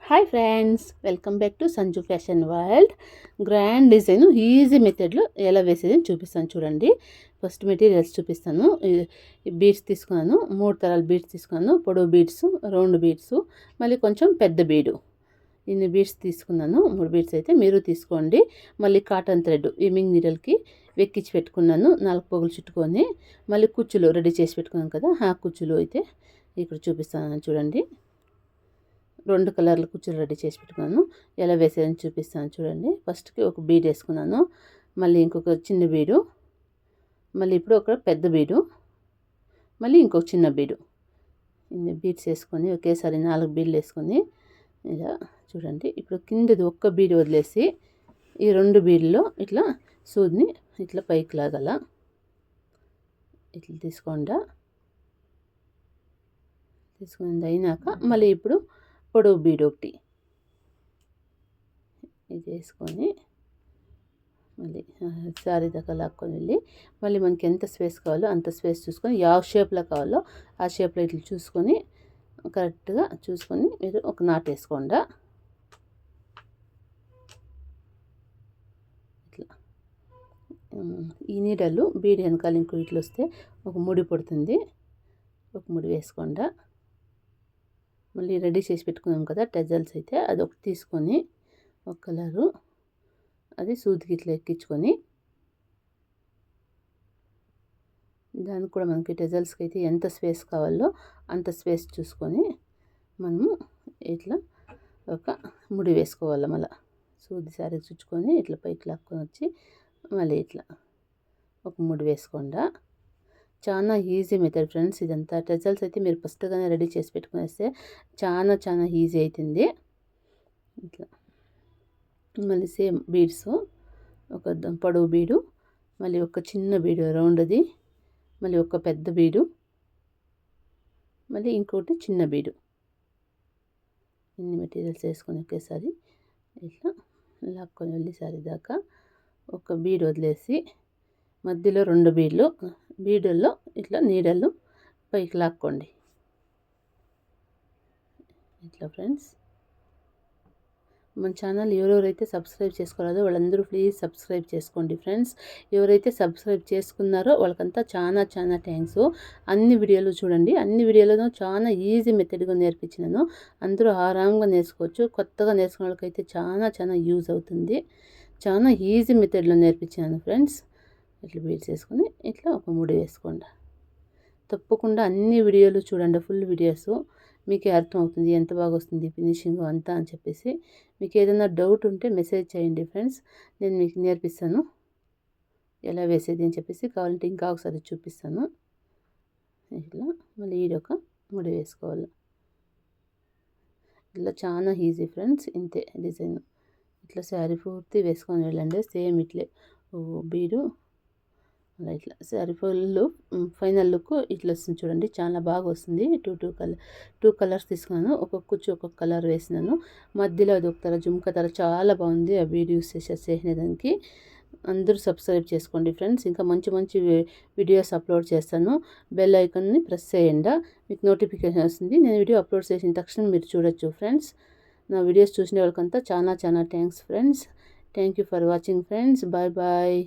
Hi friends, welcome back to Sanju fashion world. Grand design easy మెథడ్లో ఎలా వేసేది చూపిస్తాను చూడండి. ఫస్ట్ మెటీరియల్స్ చూపిస్తాను. బీడ్స్ తీసుకున్నాను, 3 తరాల బీడ్స్ తీసుకున్నాను. పొడవు బీడ్స్, రౌండ్ బీడ్స్, మళ్ళీ కొంచెం పెద్ద బీడు. ఇన్ని బీడ్స్ తీసుకున్నాను. 3 బీడ్స్ అయితే మీరు తీసుకోండి. మళ్ళీ కాటన్ థ్రెడ్ ఈమింగ్ నీడల్కి వెక్కించి పెట్టుకున్నాను. 4 పోగులు చుట్టుకొని మళ్ళీ కుచ్చులు రెడీ చేసి పెట్టుకున్నాను కదా, ఆ కుచ్చులు అయితే ఇక్కడ చూపిస్తాను చూడండి. 2 కలర్ల కుచ్చులు రెడీ చేసి పెట్టుకున్నాను. ఎలా వేసేదని చూపిస్తాను చూడండి. ఫస్ట్కి ఒక బీడ్ వేసుకున్నాను, మళ్ళీ ఇంకొక చిన్న బీడు, మళ్ళీ ఇప్పుడు ఒక పెద్ద బీడు, మళ్ళీ ఇంకొక చిన్న బీడు. ఇన్ని బీడ్స్ వేసుకొని ఒకేసారి 4 బీడ్లు వేసుకొని ఇలా చూడండి. ఇప్పుడు కిందది ఒక్క బీడ్ వదిలేసి ఈ 2 బీడ్లో ఇట్లా సూదిని ఇట్లా పైకి లాగాల. ఇట్లా తీసుకుని అయినాక మళ్ళీ ఇప్పుడు పొడవు బీడ్ ఒకటి ఇది వేసుకొని మళ్ళీ సారీ దాకా లాక్కొని వెళ్ళి మళ్ళీ మనకి ఎంత స్పేస్ కావాలో అంత స్పేస్ చూసుకొని ಯಾವ షేప్లో కావాలో ఆ షేప్లో ఇట్లా చూసుకొని కరెక్ట్గా చూసుకొని మీరు ఒక నాట్ వేసుకోండి. ఇట్లా ఈ నీడలు బీడ్ వెనకాల ఇంకో ఇట్లా వస్తే ఒక ముడి పడుతుంది, ఒక ముడి వేసుకోండి. మళ్ళీ రెడీ చేసి పెట్టుకున్నాం కదా టెజల్స్ అయితే అదొకటి తీసుకొని ఒక కలరు అది సూదికి ఇట్లా ఎక్కించుకొని దానికి కూడా మనకి టెజల్స్కి అయితే ఎంత స్పేస్ కావాలో అంత స్పేస్ చూసుకొని మనము ఇట్లా ఒక ముడి వేసుకోవాలి. మళ్ళీ సూది సారీ చుచ్చుకొని ఇట్లా పైకి లాక్కొని వచ్చి మళ్ళీ ఇట్లా ఒక ముడి వేసుకోండి. చాలా ఈజీ మెథడ్ ఫ్రెండ్స్ ఇదంతా. టెజల్స్ అయితే మీరు ఫస్ట్గానే రెడీ చేసి పెట్టుకునేస్తే చాలా ఈజీ అవుతుంది. ఇట్లా మళ్ళీ సేమ్ బీడ్స్, ఒక పొడవు బీడు, మళ్ళీ ఒక చిన్న బీడు రౌండ్ది, మళ్ళీ ఒక పెద్ద బీడు, మళ్ళీ ఇంకోటి చిన్న బీడు. ఇన్ని మెటీరియల్స్ వేసుకొని ఒకేసారి ఇట్లా లాక్కొని వెళ్ళి సారీ దాకా ఒక బీడు వదిలేసి మధ్యలో 2 బీడ్లు, బీడుల్లో ఇట్లా నీడలు పైకి లాక్కోండి. ఇట్లా ఫ్రెండ్స్, మన ఛానల్ ఎవరెవరైతే సబ్స్క్రైబ్ చేసుకోలేదో వాళ్ళందరూ ప్లీజ్ సబ్స్క్రైబ్ చేసుకోండి ఫ్రెండ్స్. ఎవరైతే సబ్స్క్రైబ్ చేసుకున్నారో వాళ్ళకంతా చాలా థ్యాంక్స్. అన్ని వీడియోలు చూడండి, అన్ని వీడియోలను చాలా ఈజీ మెథడ్గా నేర్పించినాను. అందరూ ఆరాంగా నేర్చుకోవచ్చు. కొత్తగా నేర్చుకునే వాళ్ళకైతే చాలా యూజ్ అవుతుంది. చాలా ఈజీ మెథడ్లో నేర్పించాను ఫ్రెండ్స్. ఇట్లా బీడ్స్ వేసుకొని ఇట్లా ఒక ముడి వేసుకోండి. తప్పకుండా అన్ని వీడియోలు చూడండి, ఫుల్ వీడియోస్, మీకే అర్థమవుతుంది ఎంత బాగా వస్తుంది ఫినిషింగ్ అంతా అని చెప్పేసి. మీకు ఏదైనా డౌట్ ఉంటే మెసేజ్ చేయండి ఫ్రెండ్స్, నేను మీకు నేర్పిస్తాను ఎలా వేసేది అని చెప్పేసి. కావాలంటే ఇంకా ఒకసారి చూపిస్తాను. ఇట్లా మళ్ళీ ఈడొక ముడి వేసుకోవాలి. ఇట్లా చాలా ఈజీ ఫ్రెండ్స్. ఇంతే డిజైన్. ఇట్లా శారీ పూర్తి వేసుకొని వెళ్ళండి. సేమ్ ఇట్లే బీడు అలా ఇట్లా శారీ ఫైనల్ లుక్ ఇట్లా వస్తుంది చూడండి. చాలా బాగా వస్తుంది. టూ కలర్స్ తీసుకున్నాను. ఒక్కొక్క కుచ్చు ఒక్కొక్క కలర్ వేసినాను. మధ్యలో అది ఒక తర జుమ్కా తర చాలా బాగుంది. ఆ వీడియో యూస్ చేసేదానికి అందరూ సబ్స్క్రైబ్ చేసుకోండి ఫ్రెండ్స్. ఇంకా మంచి వీడియోస్ అప్లోడ్ చేస్తాను. బెల్ ఐకాన్ని ప్రెస్ చేయండి, మీకు నోటిఫికేషన్ వస్తుంది. నేను వీడియో అప్లోడ్ చేసిన తక్షణం మీరు చూడొచ్చు ఫ్రెండ్స్. నా వీడియోస్ చూసిన వాళ్ళకంతా చాలా thanks friends. Thank you for watching friends. Bye.